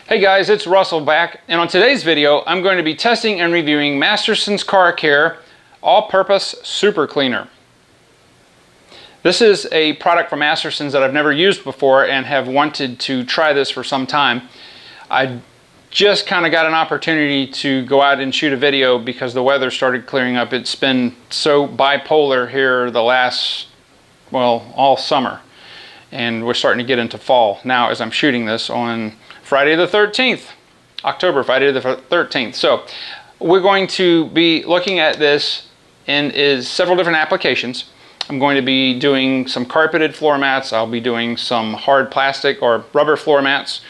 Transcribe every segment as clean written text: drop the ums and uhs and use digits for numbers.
Hey guys, it's Russell back, and on today's video I'm going to be testing and reviewing Mastersons Car Care All-Purpose Super Cleaner. This is a product from Mastersons that I've never used before and have wanted to try this for some time. I just kind of got an opportunity to go out and shoot a video because the weather started clearing up. It's been so bipolar here the last, well, all summer, and we're starting to get into fall now as I'm shooting this on Friday the 13th, Friday the 13th. So we're going to be looking at this in several different applications. I'm going to be doing some carpeted floor mats. I'll be doing some hard plastic or rubber floor mats,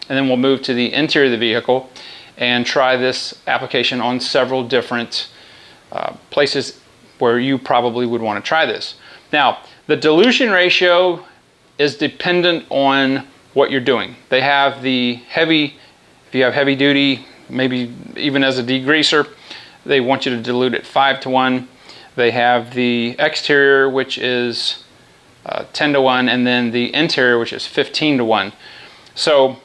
and then we'll move to the interior of the vehicle and try this application on several different places where you probably would want to try this. Now, the dilution ratio is dependent on what you're doing. They have the heavy, if you have heavy duty, maybe even as a degreaser, they want you to dilute it 5:1. They have the exterior, which is 10:1, and then the interior, which is 15:1. So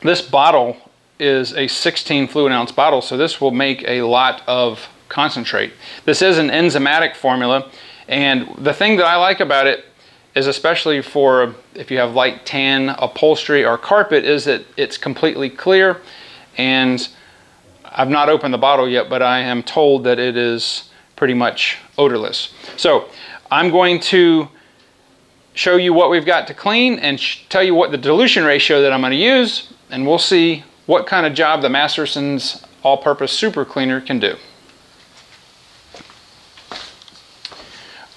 this bottle is a 16 fluid ounce bottle, so this will make a lot of concentrate. This is an enzymatic formula, and the thing that I like about it is, especially for if you have light tan upholstery or carpet, is that it's completely clear. And I've not opened the bottle yet, but I am told that it is pretty much odorless. So I'm going to show you what we've got to clean and tell you what the dilution ratio that I'm going to use, and we'll see what kind of job the Mastersons All-Purpose Super Cleaner can do.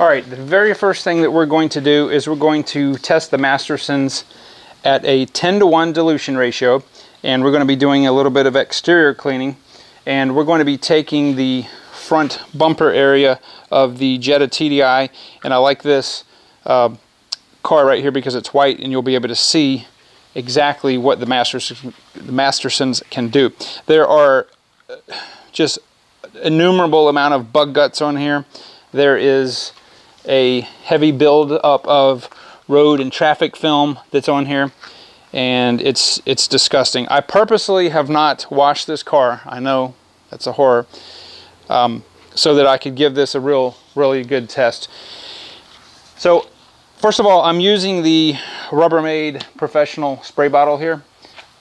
All right, the very first thing that we're going to do is we're going to test the Mastersons at a 10:1 dilution ratio, and we're going to be doing a little bit of exterior cleaning, and we're going to be taking the front bumper area of the Jetta TDI, and I like this car right here because it's white, and you'll be able to see exactly what the Mastersons can do. There are just innumerable amount of bug guts on here. There is a heavy build-up of road and traffic film that's on here, and it's disgusting. I purposely have not washed this car. I know that's a horror, so that I could give this a really good test. So first of all, I'm using the Rubbermaid professional spray bottle here.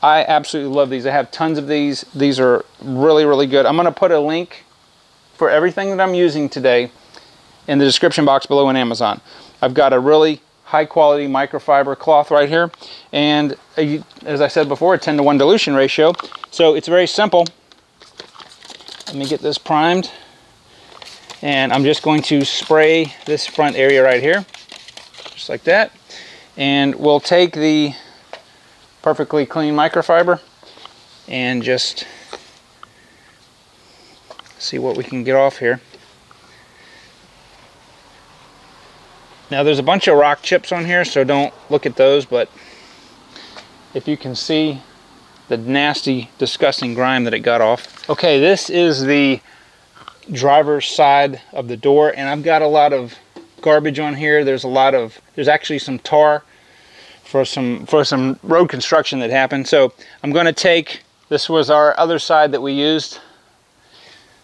I absolutely love these. I have tons of these. These are really good. I'm going to put a link for everything that I'm using today in the description box below on Amazon. I've got a really high quality microfiber cloth right here, and as I said before, a 10:1 dilution ratio. So it's very simple. Let me get this primed, and I'm just going to spray this front area right here, just like that. And we'll take the perfectly clean microfiber and just see what we can get off here. Now there's a bunch of rock chips on here, so don't look at those, but if you can see the nasty, disgusting grime that it got off. Okay, this is the driver's side of the door, and I've got a lot of garbage on here. There's actually some tar for some road construction that happened. So I'm going to take, this was our other side that we used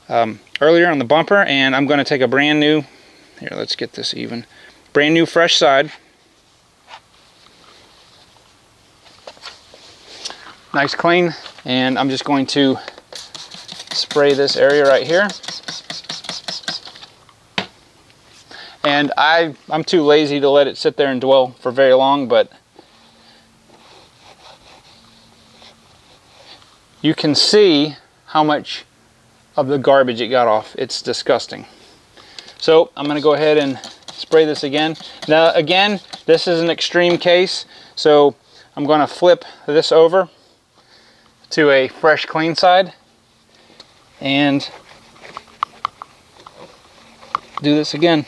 earlier on the bumper, and I'm going to take a brand new, here, let's get this even. Brand new fresh side. Nice clean, and I'm just going to spray this area right here. And I'm too lazy to let it sit there and dwell for very long, but you can see how much of the garbage it got off. It's disgusting. So I'm going to go ahead and spray this again. Now again, this is an extreme case, so I'm going to flip this over to a fresh clean side and do this again.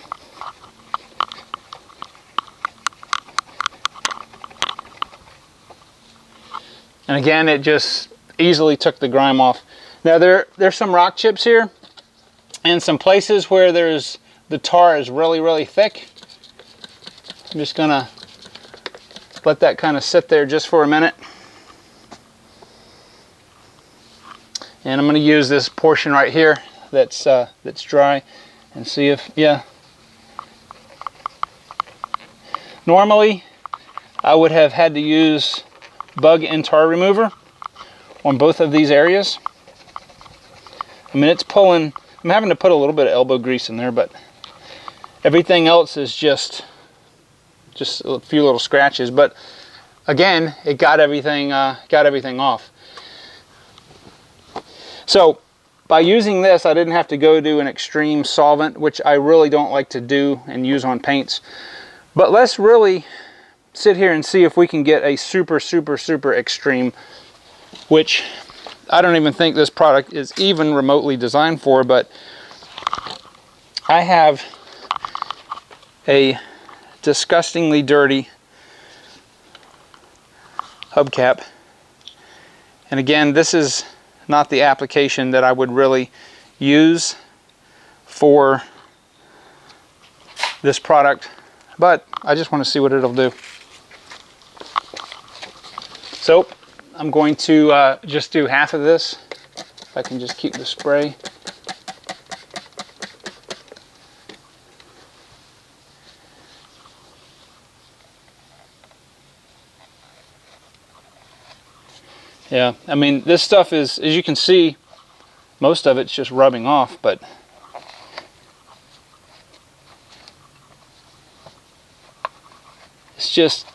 And again, it just easily took the grime off. Now there's some rock chips here, and some places where the tar is really thick. I'm just gonna let that kind of sit there just for a minute. And I'm going to use this portion right here that's dry and see if, yeah. Normally, I would have had to use bug and tar remover on both of these areas. I mean, it's pulling, I'm having to put a little bit of elbow grease in there, but everything else is just a few little scratches. But again, it got everything off. So by using this, I didn't have to go to an extreme solvent, which I really don't like to do and use on paints. But let's really sit here and see if we can get a super extreme, which I don't even think this product is even remotely designed for. But I have a disgustingly dirty hubcap, and again, this is not the application that I would really use for this product, but I just want to see what it'll do. So I'm going to just do half of this, if I can just keep the spray. Yeah, I mean, this stuff is, as you can see, most of it's just rubbing off, but it's just,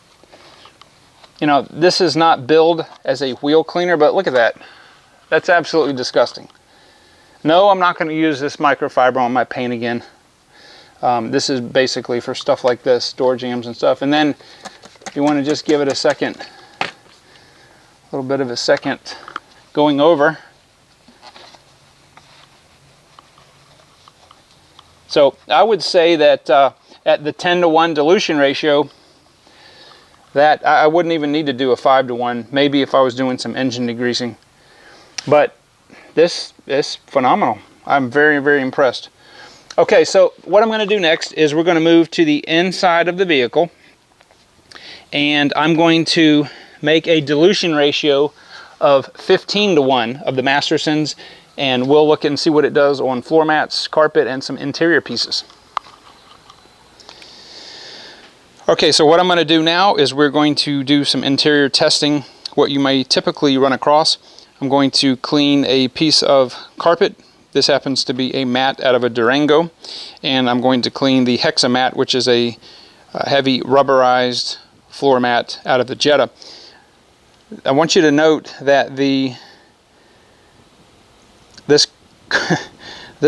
you know, this is not billed as a wheel cleaner, but look at that. That's absolutely disgusting. No, I'm not going to use this microfiber on my paint again. This is basically for stuff like this, door jams and stuff. And then you want to just give it a second, a little bit of a second going over. So I would say that at the 10-to-1 dilution ratio, that I wouldn't even need to do a 5-to-1, maybe if I was doing some engine degreasing. But this is phenomenal. I'm very impressed. Okay, so what I'm going to do next is we're going to move to the inside of the vehicle, and I'm going to make a dilution ratio of 15-to-1 of the Mastersons, and we'll look and see what it does on floor mats, carpet, and some interior pieces. Okay, so what I'm going to do now is we're going to do some interior testing, what you may typically run across. I'm going to clean a piece of carpet. This happens to be a mat out of a Durango, and I'm going to clean the Hexa mat, which is a heavy rubberized floor mat out of the Jetta. I want you to note that this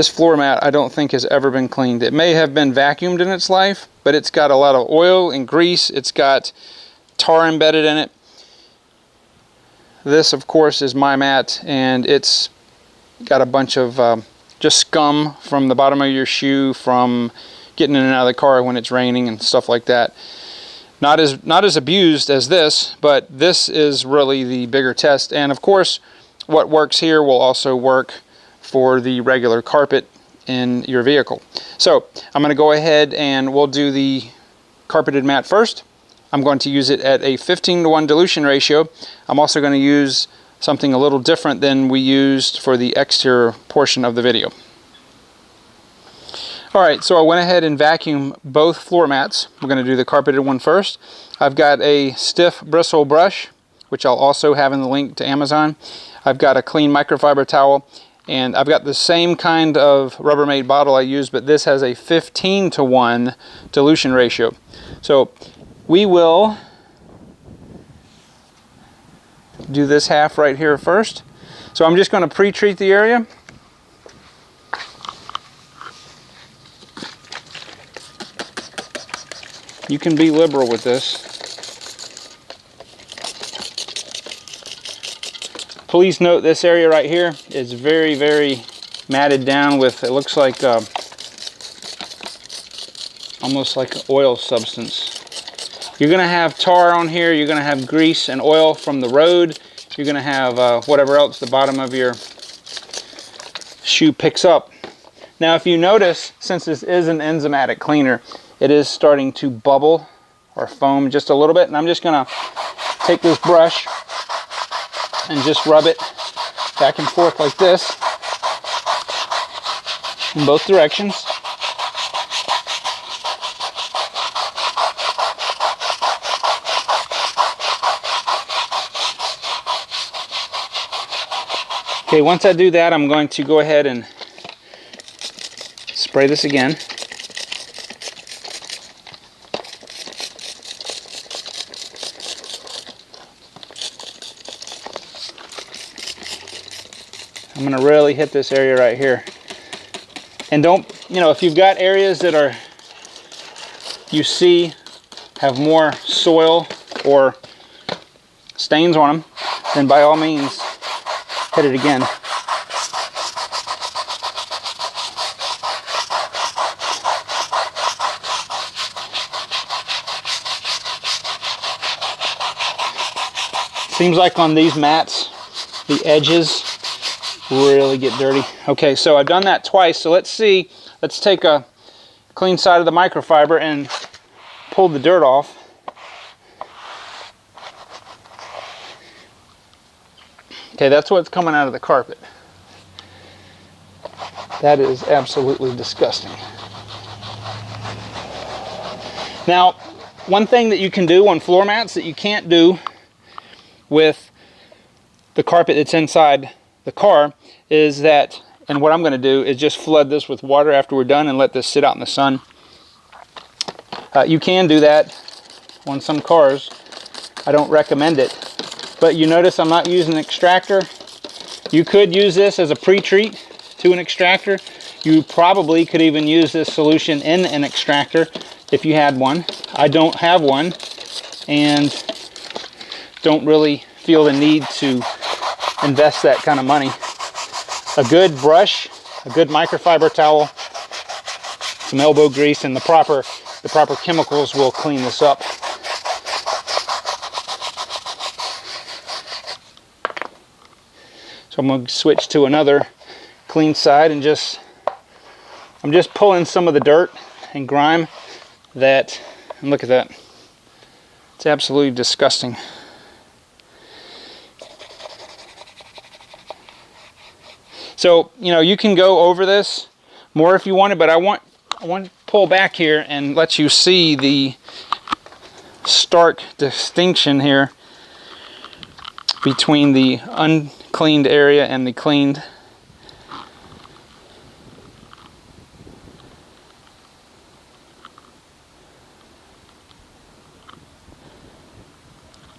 floor mat I don't think has ever been cleaned. It may have been vacuumed in its life, but it's got a lot of oil and grease. It's got tar embedded in it. This, of course, is my mat, and it's got a bunch of just scum from the bottom of your shoe from getting in and out of the car when it's raining and stuff like that. Not as abused as this, but this is really the bigger test. And of course, what works here will also work for the regular carpet in your vehicle. So I'm going to go ahead and we'll do the carpeted mat first. I'm going to use it at a 15-to-1 dilution ratio. I'm also going to use something a little different than we used for the exterior portion of the video. Alright, so I went ahead and vacuumed both floor mats. We're going to do the carpeted one first. I've got a stiff bristle brush, which I'll also have in the link to Amazon. I've got a clean microfiber towel, and I've got the same kind of Rubbermaid bottle I used, but this has a 15-to-1 dilution ratio. So we will do this half right here first. So I'm just going to pre-treat the area. You can be liberal with this. Please note this area right here is very matted down with, it looks like almost like oil substance. You're going to have tar on here, you're going to have grease and oil from the road, you're going to have whatever else the bottom of your shoe picks up. Now if you notice, since this is an enzymatic cleaner, it is starting to bubble or foam just a little bit, and I'm just going to take this brush and just rub it back and forth like this in both directions. Okay, once I do that, I'm going to go ahead and spray this again. I'm going to really hit this area right here. And don't, you know, if you've got areas that are, you see, have more soil or stains on them, then by all means, hit it again. Seems like on these mats, the edges really get dirty. Okay, so I've done that twice, so let's see. Let's take a clean side of the microfiber and pull the dirt off. Okay, that's what's coming out of the carpet. That is absolutely disgusting. Now, one thing that you can do on floor mats that you can't do with the carpet that's inside the car is that, and what I'm going to do is just flood this with water after we're done and let this sit out in the sun. You can do that on some cars. I don't recommend it. But you notice I'm not using an extractor. You could use this as a pre-treat to an extractor. You probably could even use this solution in an extractor if you had one. I don't have one and don't really feel the need to invest that kind of money. A good brush, a good microfiber towel, some elbow grease, and the proper chemicals will clean this up. So I'm going to switch to another clean side and I'm just pulling some of the dirt and grime that, and look at that. It's absolutely disgusting. So, you know, you can go over this more if you wanted, but I want to pull back here and let you see the stark distinction here between the uncleaned area and the cleaned.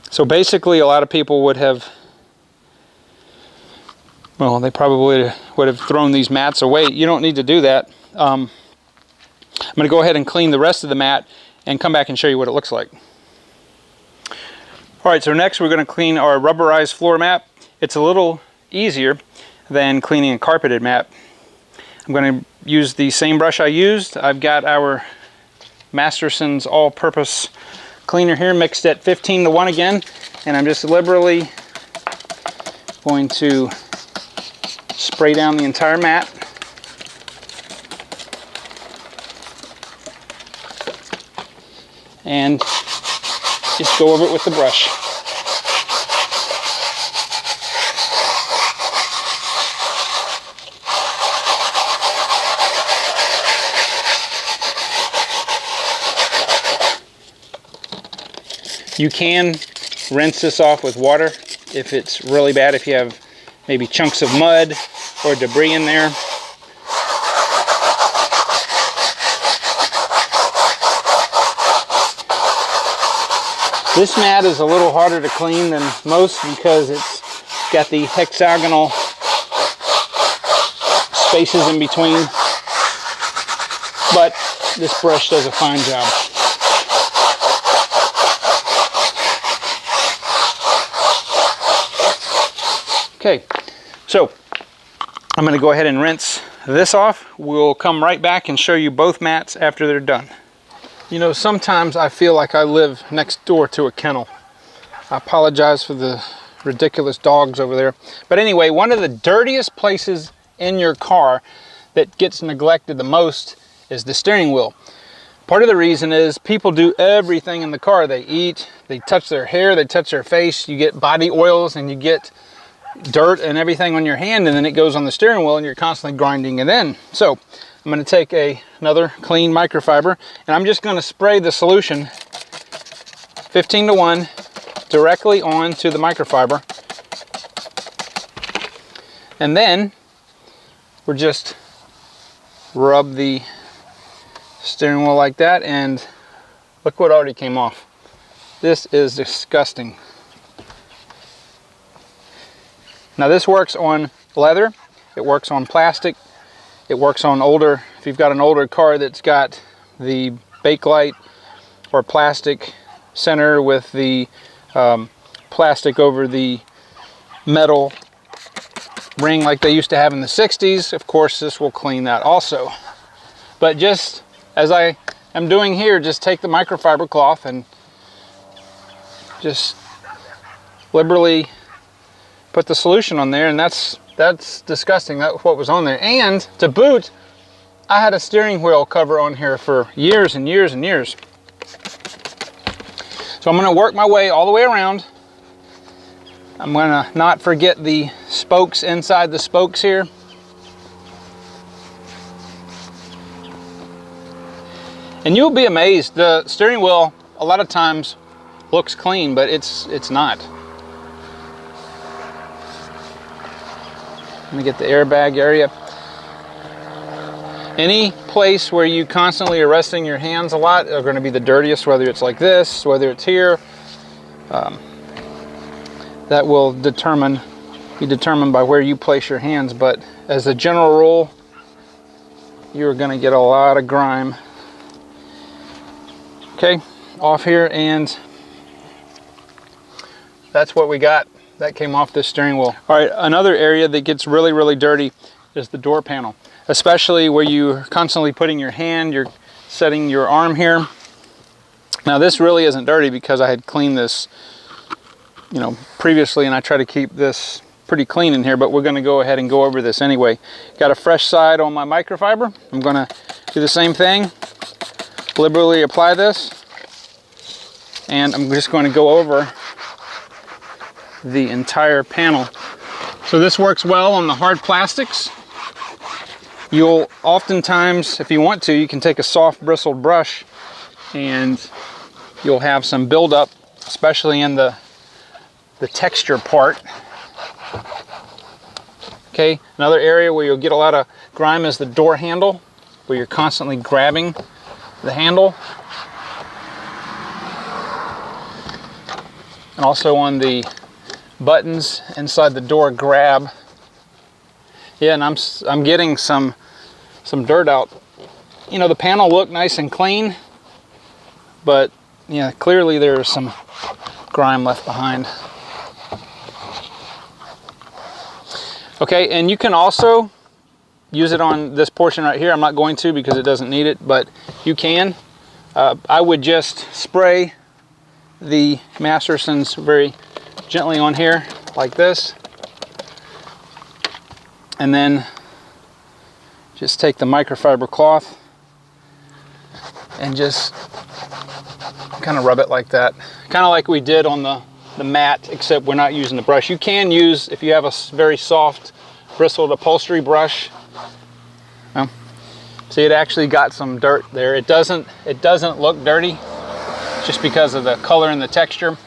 So basically a lot of people would have, well, they probably would have thrown these mats away. You don't need to do that. I'm going to go ahead and clean the rest of the mat and come back and show you what it looks like. Alright, so next we're going to clean our rubberized floor mat. It's a little easier than cleaning a carpeted mat. I'm going to use the same brush I used. I've got our Mastersons all-purpose cleaner here mixed at 15:1 again, and I'm just liberally going to spray down the entire mat. And just go over it with the brush. You can rinse this off with water if it's really bad, if you have maybe chunks of mud or debris in there. This mat is a little harder to clean than most because it's got the hexagonal spaces in between, but this brush does a fine job. Okay, so I'm going to go ahead and rinse this off. We'll come right back and show you both mats after they're done. You know, sometimes I feel like I live next door to a kennel. I apologize for the ridiculous dogs over there. But anyway, one of the dirtiest places in your car that gets neglected the most is the steering wheel. Part of the reason is people do everything in the car. They eat, they touch their hair, they touch their face, you get body oils, and you get dirt and everything on your hand, and then it goes on the steering wheel and you're constantly grinding it in. So I'm going to take another clean microfiber, and I'm just going to spray the solution 15:1 directly onto the microfiber. And then we're just rub the steering wheel like that, and look what already came off. This is disgusting. Now this works on leather, it works on plastic, it works on older, if you've got an older car that's got the bakelite or plastic center with the plastic over the metal ring like they used to have in the 60s, of course this will clean that also. But just as I am doing here, just take the microfiber cloth and just liberally put the solution on there, and that's disgusting. That's what was on there. And to boot, I had a steering wheel cover on here for years and years and years. So I'm going to work my way all the way around. I'm going to not forget the spokes inside the spokes here. And you'll be amazed, the steering wheel a lot of times looks clean, but it's not. Let me get the airbag area. Any place where you constantly are resting your hands a lot are going to be the dirtiest, whether it's like this, whether it's here. That will be determined by where you place your hands, but as a general rule, you're going to get a lot of grime. Okay, off here, and that's what we got. That came off this steering wheel. All right, another area that gets really, really dirty is the door panel, especially where you're constantly putting your hand, you're setting your arm here. Now this really isn't dirty because I had cleaned this, you know, previously, and I try to keep this pretty clean in here, but we're going to go ahead and go over this anyway. Got a fresh side on my microfiber. I'm going to do the same thing, liberally apply this, and I'm just going to go over the entire panel. So this works well on the hard plastics. You'll oftentimes, if you want to, you can take a soft bristled brush and you'll have some buildup, especially in the texture part. Okay, another area where you'll get a lot of grime is the door handle, where you're constantly grabbing the handle. And also on the buttons inside the door grab. Yeah, and I'm getting some dirt out. You know, the panel looked nice and clean, but yeah, clearly there's some grime left behind. Okay, and you can also use it on this portion right here. I'm not going to because it doesn't need it, but you can. I would just spray the Mastersons very gently on here like this, and then just take the microfiber cloth and just kind of rub it like that, kind of like we did on the mat, except we're not using the brush. You can use, if you have a very soft bristled upholstery brush. See, it actually got some dirt there. It doesn't look dirty just because of the color and the texture.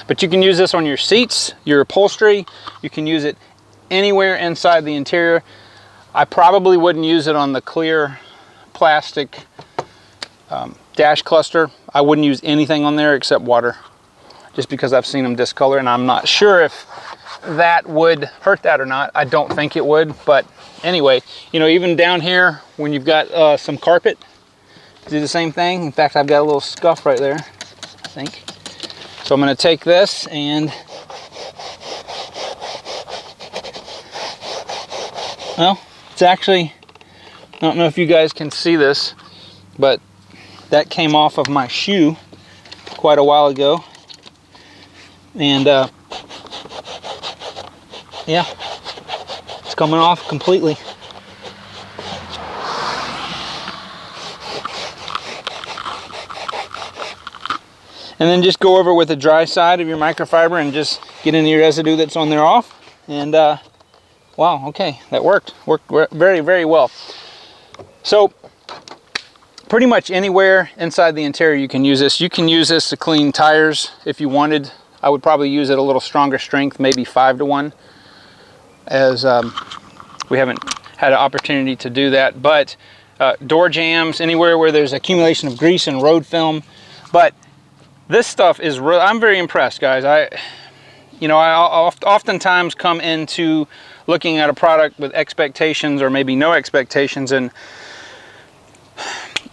But you can use this on your seats, your upholstery. You can use it anywhere inside the interior. I probably wouldn't use it on the clear plastic dash cluster. I wouldn't use anything on there except water, just because I've seen them discolor, and I'm not sure if that would hurt that or not. I don't think it would, but anyway, you know, even down here when you've got some carpet, do the same thing. In fact, I've got a little scuff right there, I think. So I'm going to take this and, well, it's actually, I don't know if you guys can see this, but that came off of my shoe quite a while ago. And yeah, it's coming off completely. And then just go over with the dry side of your microfiber and just get any residue that's on there off. And wow, okay, that worked very, very well. So pretty much anywhere inside the interior you can use this. You can use this to clean tires if you wanted. I would probably use it a little stronger strength, maybe 5-to-1, as we haven't had an opportunity to do that. But door jambs, anywhere where there's accumulation of grease and road film. But this stuff is real. I'm very impressed, guys. I oftentimes come into looking at a product with expectations or maybe no expectations, and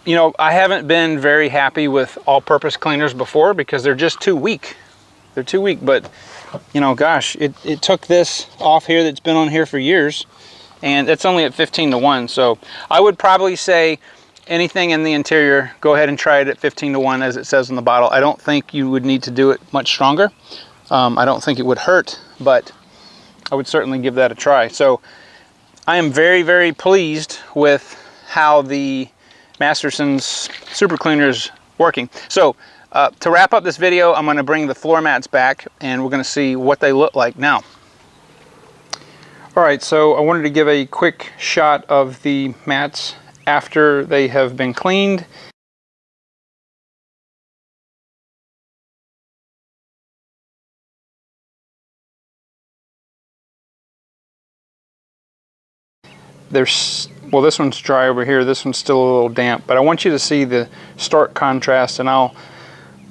you know, I haven't been very happy with all-purpose cleaners before because they're just too weak. They're too weak. But you know, gosh, it took this off here that's been on here for years, and it's only at 15-to-1. So I would probably say anything in the interior, go ahead and try it at 15-to-1 as it says on the bottle. I don't think you would need to do it much stronger. I don't think it would hurt, but I would certainly give that a try. So I am very, very pleased with how the Mastersons Super Cleaner is working. So to wrap up this video, I'm going to bring the floor mats back and we're going to see what they look like now. Alright, so I wanted to give a quick shot of the mats after they have been cleaned. Well, this one's dry over here, this one's still a little damp, but I want you to see the stark contrast, and I'll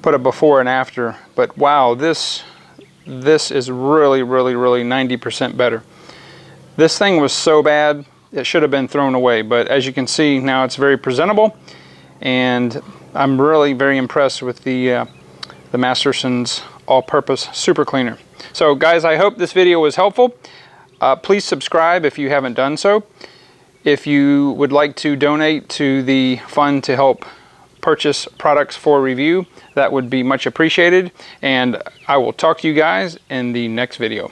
put a before and after. But wow, this is really 90% better. This thing was so bad it should have been thrown away, but as you can see now it's very presentable, and I'm really very impressed with the Mastersons all-purpose super cleaner. So guys, I hope this video was helpful. Please subscribe if you haven't done so. If you would like to donate to the fund to help purchase products for review, that would be much appreciated. And I will talk to you guys in the next video.